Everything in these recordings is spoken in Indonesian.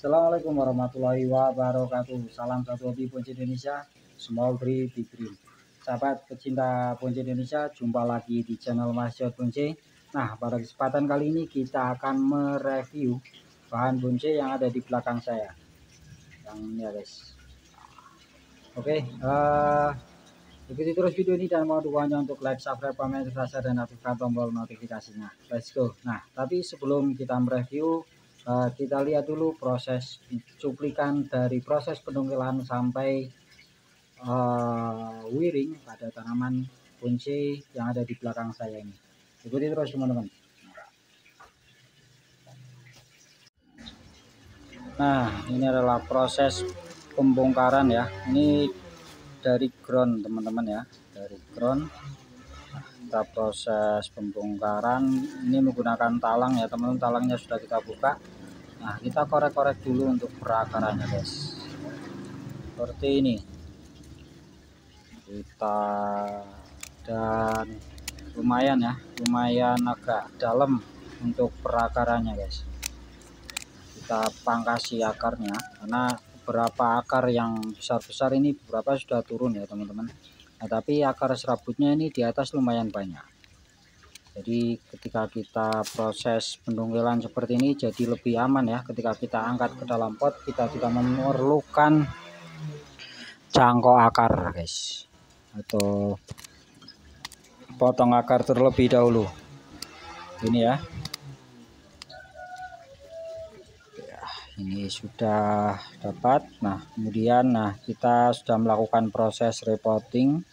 Assalamualaikum warahmatullahi wabarakatuh. Salam satu hobi Ponce Indonesia, small tree big green. Sahabat pecinta Ponce Indonesia, jumpa lagi di channel Mas Jod Ponce. Nah, pada kesempatan kali ini kita akan mereview bahan ponce yang ada di belakang saya. Yang ini ya guys. Oke, ikuti terus video ini dan mohon dukungannya untuk like, subscribe, komen, share, dan aktifkan tombol notifikasinya. Let's go. Nah, tapi sebelum kita mereview, kita lihat dulu proses cuplikan dari proses pendongkelan sampai wiring pada tanaman ponce yang ada di belakang saya ini. Ikuti terus teman-teman. Nah, ini adalah proses pembongkaran ya. Ini dari ground teman-teman ya, dari ground. Kita proses pembongkaran ini menggunakan talang ya teman-teman. Talangnya sudah kita buka. Nah, kita korek-korek dulu untuk perakarannya guys, seperti ini kita, dan lumayan ya, lumayan agak dalam untuk perakarannya guys. Kita pangkasi akarnya karena beberapa akar yang besar-besar ini beberapa sudah turun ya teman-teman. Nah, tapi akar serabutnya ini di atas lumayan banyak. Jadi ketika kita proses pendongkelan seperti ini jadi lebih aman ya. Ketika kita angkat ke dalam pot, kita tidak memerlukan cangkok akar guys, atau potong akar terlebih dahulu. Ini ya. Ini sudah dapat. Nah, kemudian kita sudah melakukan proses repotting.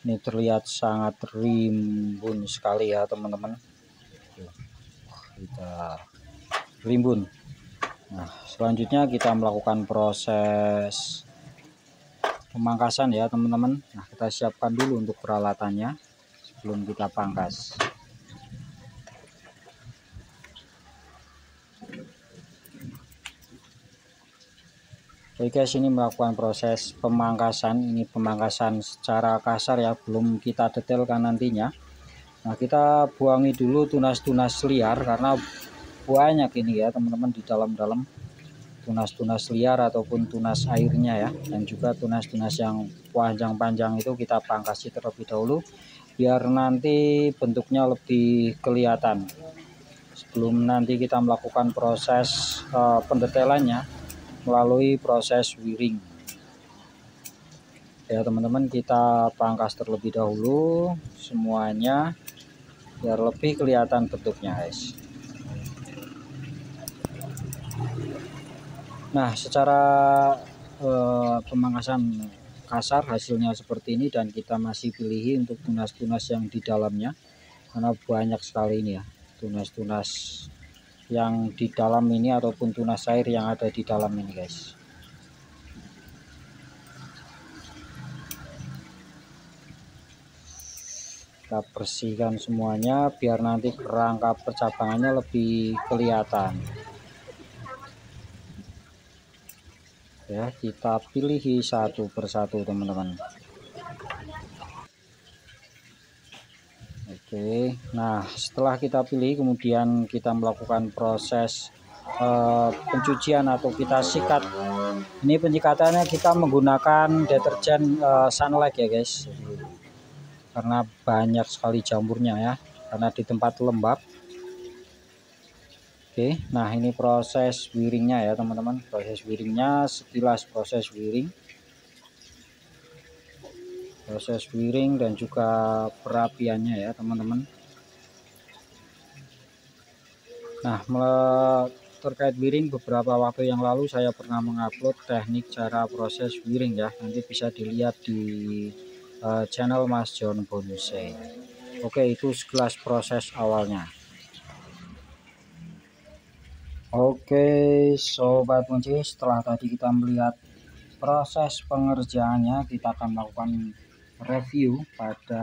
Ini terlihat sangat rimbun sekali ya teman-teman. Kita rimbun. Nah, selanjutnya kita melakukan proses pemangkasan ya teman-teman. Nah, kita siapkan dulu untuk peralatannya sebelum kita pangkas. Oke guys, ini melakukan proses pemangkasan. Ini pemangkasan secara kasar ya, belum kita detailkan nantinya. Nah, kita buangi dulu tunas-tunas liar karena banyak ini ya teman-teman di dalam-dalam, tunas-tunas liar ataupun tunas airnya ya, dan juga tunas-tunas yang panjang-panjang itu kita pangkasi terlebih dahulu biar nanti bentuknya lebih kelihatan sebelum nanti kita melakukan proses pendetailannya melalui proses wiring ya teman-teman. Kita pangkas terlebih dahulu semuanya biar lebih kelihatan bentuknya guys. Nah, secara pemangkasan kasar hasilnya seperti ini, dan kita masih pilih untuk tunas-tunas yang di dalamnya karena banyak sekali ini ya tunas-tunas yang di dalam ini ataupun tunas air yang ada di dalam ini guys. Kita bersihkan semuanya biar nanti kerangka percabangannya lebih kelihatan ya. Kita pilih satu persatu teman-teman. Oke, nah setelah kita pilih kemudian kita melakukan proses pencucian atau kita sikat. Ini penyikatannya kita menggunakan deterjen Sunlight ya guys, karena banyak sekali jamurnya ya, karena di tempat lembab. Oke, nah ini proses wiringnya ya teman-teman. Proses wiringnya sekilas proses wiring dan juga perapiannya ya teman-teman. Nah, terkait wiring, beberapa waktu yang lalu saya pernah mengupload teknik cara proses wiring ya. Nanti bisa dilihat di channel Mas John Bonsai. Oke, itu sekilas proses awalnya. Oke sobat ponce, setelah tadi kita melihat proses pengerjaannya, kita akan melakukan review pada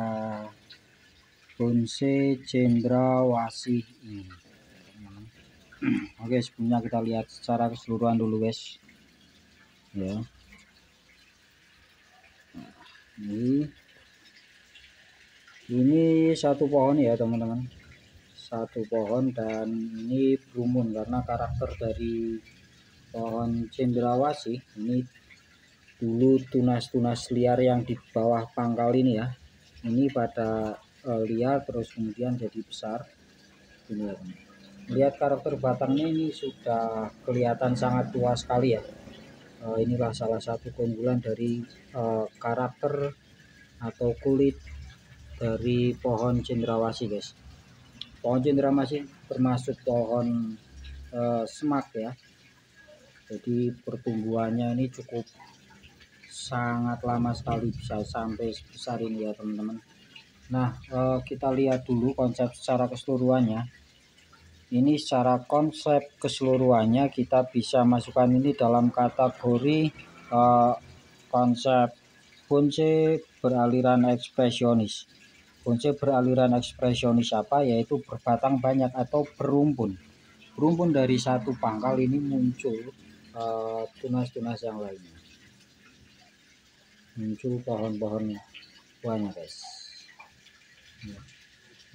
ponce cendrawasih ini. Oke, sebelumnya kita lihat secara keseluruhan dulu guys ya. Ini satu pohon ya teman-teman, satu pohon, dan ini berumun karena karakter dari pohon cendrawasih ini dulu tunas-tunas liar yang di bawah pangkal ini ya, ini pada liar terus kemudian jadi besar. Ini ya, lihat karakter batangnya ini sudah kelihatan sangat tua sekali ya. Inilah salah satu keunggulan dari karakter atau kulit dari pohon cendrawasih guys. Pohon cendrawasih termasuk pohon semak ya, jadi pertumbuhannya ini cukup sangat lama sekali, bisa sampai sebesar ini ya teman-teman. Nah, kita lihat dulu konsep secara keseluruhannya. Ini secara konsep keseluruhannya kita bisa masukkan ini dalam kategori konsep bonsai beraliran ekspresionis. Bonsai beraliran ekspresionis apa? Yaitu berbatang banyak atau berumpun. Berumpun dari satu pangkal ini muncul tunas-tunas yang lainnya. Muncul pohon-pohon buahnya guys.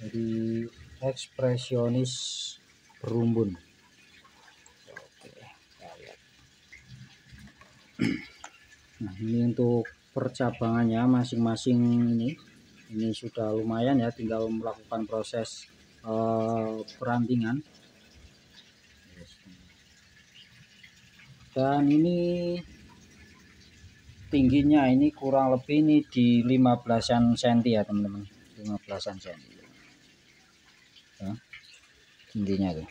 Jadi ekspresionis berumpun. Oke, kita lihat. Nah, ini untuk percabangannya masing-masing ini sudah lumayan ya, tinggal melakukan proses perantingan. Dan ini tingginya ini kurang lebih ini di 15-an cm ya teman-teman, 15-an cm ya, tingginya tuh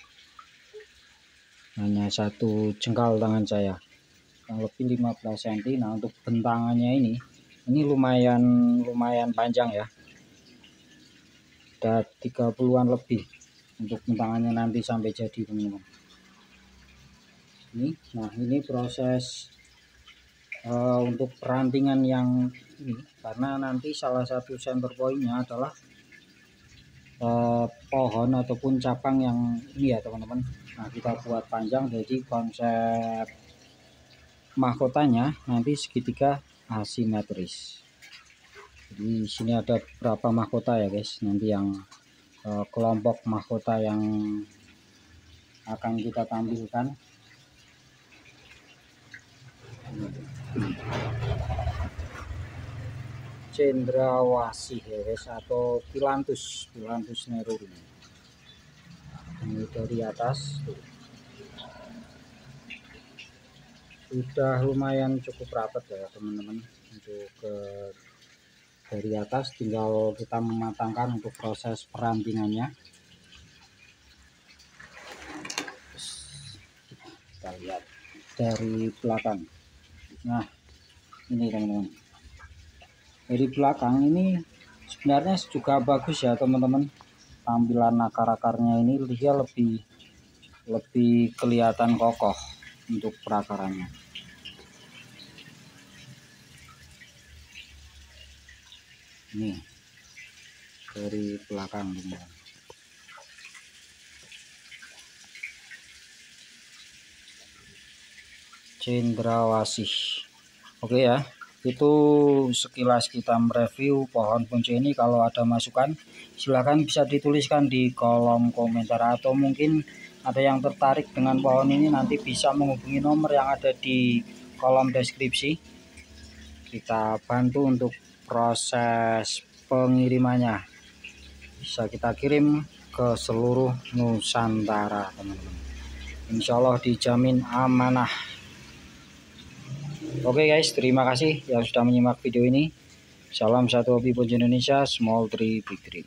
hanya satu jengkal tangan saya, kurang lebih 15 cm. Nah, untuk bentangannya ini lumayan panjang ya, ada 30-an lebih untuk bentangannya nanti sampai jadi teman-teman. Nah ini proses untuk perantingan yang ini, karena nanti salah satu center pointnya adalah pohon ataupun cabang yang ini ya teman-teman. Nah, kita buat panjang, jadi konsep mahkotanya nanti segitiga asimetris. Jadi di sini ada beberapa mahkota ya guys, nanti yang kelompok mahkota yang akan kita tampilkan. Cendrawasih ya guys, atau Phyllanthus neruri. Ini dari atas tuh. Sudah lumayan cukup rapat ya teman-teman. Untuk dari atas tinggal kita mematangkan untuk proses perantingannya. Kita lihat dari belakang. Nah ini teman-teman, dari belakang ini sebenarnya juga bagus ya teman-teman, tampilan akar-akarnya ini dia lebih kelihatan kokoh untuk perakarannya. Ini dari belakang teman-teman. Cendrawasih. Oke ya, itu sekilas kita mereview pohon bonsai ini. Kalau ada masukan silahkan bisa dituliskan di kolom komentar, atau mungkin ada yang tertarik dengan pohon ini nanti bisa menghubungi nomor yang ada di kolom deskripsi. Kita bantu untuk proses pengirimannya, bisa kita kirim ke seluruh Nusantara teman-teman. Insya Allah dijamin amanah. Oke guys, terima kasih yang sudah menyimak video ini. Salam satu hobi bonsai Indonesia, small tree big tree.